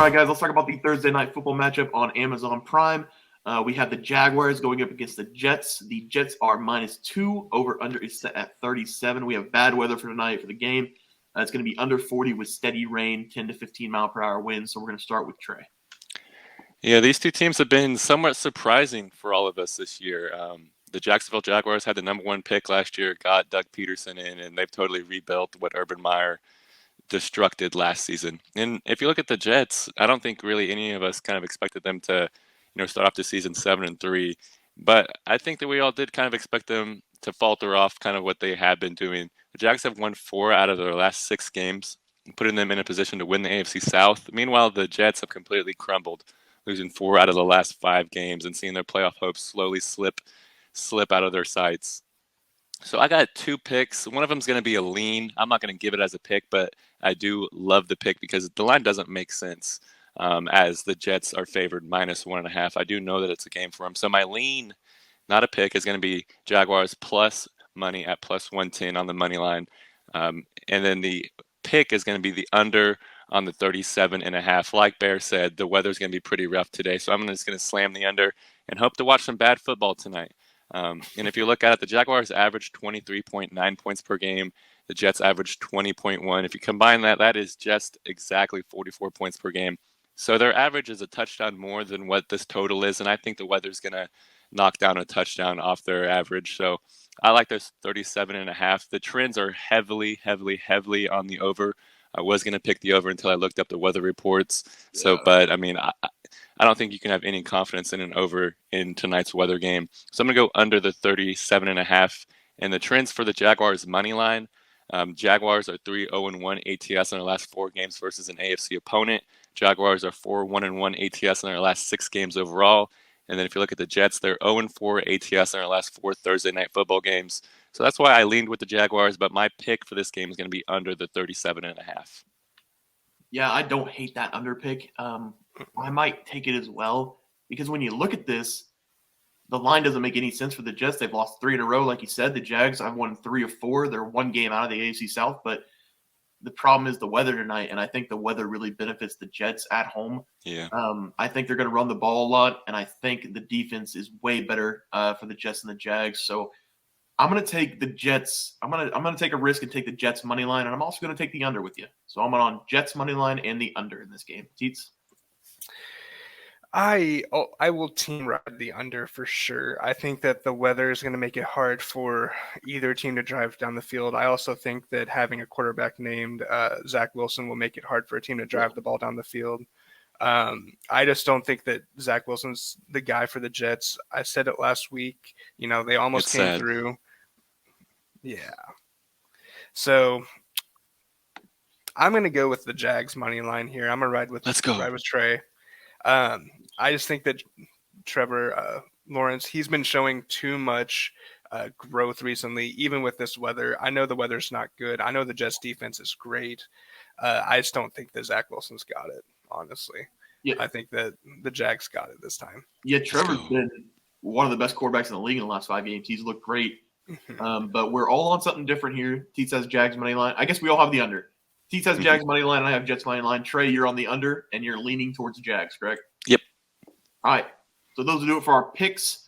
right, guys, let's talk about the Thursday night football matchup on Amazon Prime. We have the Jaguars going up against the Jets. The Jets are -2. Over-under is set at 37. We have bad weather for tonight for the game. It's going to be under 40 with steady rain, 10 to 15 mile per hour winds. So we're going to start with Trey. Yeah, these two teams have been somewhat surprising for all of us this year. The Jacksonville Jaguars had the number one pick last year, got Doug Peterson in, and they've totally rebuilt what Urban Meyer destructed last season. And if you look at the Jets, I don't think really any of us kind of expected them to, start off the season 7-3. But I think that we all did kind of expect them to falter off kind of what they have been doing. The Jags have won 4 out of their last 6 games, putting them in a position to win the AFC South. Meanwhile, the Jets have completely crumbled, losing 4 out of the last 5 games and seeing their playoff hopes slowly slip out of their sights. So I got 2 picks. One of them is going to be a lean. I'm not going to give it as a pick, but I do love the pick because the line doesn't make sense as the Jets are favored -1.5. I do know that it's a game for them. So my lean, not a pick, is going to be Jaguars plus money at +110 on the money line. And then the pick is going to be the under on the 37.5. Like Bear said, the weather's going to be pretty rough today. So I'm just going to slam the under and hope to watch some bad football tonight. And if you look at it, the Jaguars average 23.9 points per game. The Jets average 20.1. If you combine that, that is just exactly 44 points per game. So their average is a touchdown more than what this total is. And I think the weather's going to knock down a touchdown off their average. So I like this 37.5. The trends are heavily on the over. I was going to pick the over until I looked up the weather reports. So, but I mean, I don't think you can have any confidence in an over in tonight's weather game. So I'm going to go under the 37.5. And the trends for the Jaguars money line, Jaguars are 3-0-1 ATS in their last 4 games versus an AFC opponent. Jaguars are 4-1-1 ATS in their last 6 games overall. And then if you look at the Jets, they're 0-4 ATS in their last 4 Thursday night football games. So that's why I leaned with the Jaguars, but my pick for this game is going to be under the 37.5. Yeah, I don't hate that under pick. I might take it as well because when you look at this, the line doesn't make any sense for the Jets. They've lost 3 in a row, like you said. The Jags have won 3 of 4. They're 1 game out of the AFC South, but the problem is the weather tonight, and I think the weather really benefits the Jets at home. Yeah. I think they're going to run the ball a lot, and I think the defense is way better for the Jets and the Jags. So I'm going to take the Jets. I'm going to take a risk and take the Jets money line, and I'm also going to take the under with you. So I'm on Jets money line and the under in this game. Teats? I will team ride the under for sure. I think that the weather is going to make it hard for either team to drive down the field. I also think that having a quarterback named Zach Wilson will make it hard for a team to drive the ball down the field. I just don't think that Zach Wilson's the guy for the Jets. I said it last week. They almost came through. Yeah. So I'm going to go with the Jags money line here. I'm going to ride with Trey. I just think that Trevor Lawrence, he's been showing too much growth recently, even with this weather. I know the weather's not good. I know the Jets defense is great. I just don't think that Zach Wilson's got it, honestly. Yeah. I think that the Jags got it this time. Yeah, Trevor's been one of the best quarterbacks in the league in the last 5 games. He's looked great. But we're all on something different here. Teats has Jags money line. I guess we all have the under. Teats has Jags money line, and I have Jets money line. Trey, you're on the under, and you're leaning towards Jags, correct? Yep. All right. So those will do it for our picks.